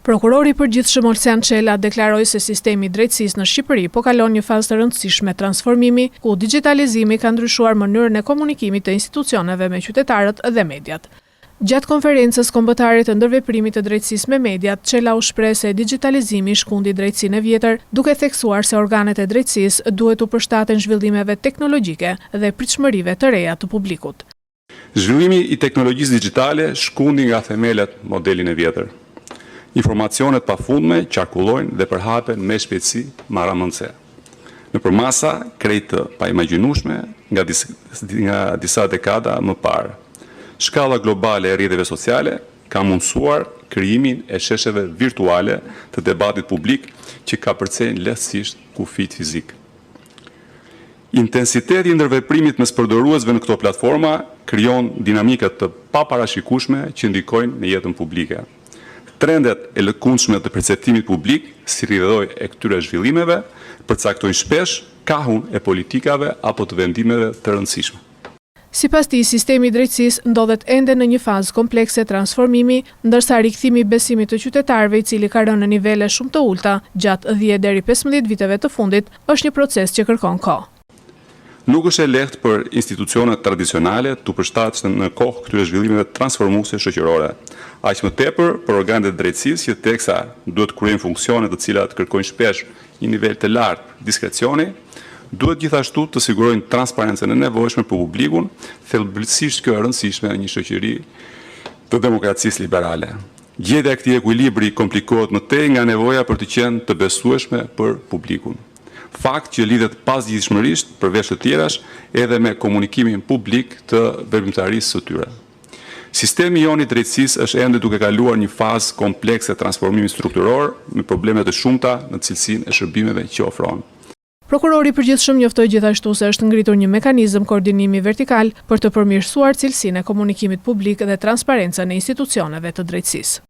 Prokurori i përgjithshëm Olsen Çela deklaroi se sistemi i drejtësisë në Shqipëri po kalon një fazë të rëndësishme transformimi, ku digitalizimi ka ndryshuar mënyrën e komunikimit të institucioneve me qytetarët dhe mediat. Gjatë konferencës kombëtare të ndërveprimit të drejtësisë me mediat, Çela u shpreh se digitalizimi shkundi drejtësinë e vjetër, duke theksuar se organet e drejtësisë duhet u përshtaten zhvillimeve teknologjike dhe pritshmërive të reja të publikut. Zhvillimi i teknologjisë digjitale shkundi nga themelet modelin e vjetër. Informacionet pafundme qarkullojnë dhe përhapen me shpejtësi maramëndse. Nëpër masa krejt të paimagjinueshme nga disa dekada më parë. Shkalla globale e rrjeteve sociale ka mundësuar krijimin e shesheve virtuale të debatit publik që ka përcjellë lehtësisht kufijt fizik. Intensiteti i ndërveprimit mes përdoruesve në këto platforma krijon dinamika të paparashikueshme që ndikojnë në jetën publike. Trendet e lëkundshme të perceptimit publik, si rrjedhoj e këtyre zhvillimeve, përcaktojnë shpesh kahun e politikave apo të vendimeve të rëndësishme. Sipas tij, sistemi i drejtësisë ndodhet ende në një fazë komplekse transformimi, ndërsa rikthimi i besimit të qytetarëve, i cili ka rënë në nivele shumë të ulta gjatë 10 deri 15 viteve të fundit, është një proces që kërkon kohë. Nuk është e lehtë për institucionet tradicionale të përshtaten në kohë këtyre zhvillimeve transformuese shoqërore. Aq më tepër për organet e drejtësisë që teksa duhet kryejnë funksione të cilat kërkojnë shpesh një nivel të lartë diskrecioni, duhet gjithashtu të sigurojnë transparencën e nevojshme për publikun, thelbësisht kjo e rëndësishme në një shoqëri të demokracisë liberale. Gjetja e këtij ekuilibri komplikohet më tej nga nevoja për të qenë të besueshme për publikun. Fakt që lidhet pasgjithshmërisht përveç të tjerash edhe me komunikimin publik të veprimtarisë së tyre. Sistemi jon i drejtësisë është ende duke kaluar një fazë komplekse transformimi strukturor me probleme të shumta në cilësinë e shërbimeve që ofron. Prokurori i përgjithshëm njoftoi gjithashtu se është ngritur një mekanizëm koordinimi vertikal për të përmirësuar cilësinë e komunikimit publik dhe transparencën e institucioneve të drejtësisë.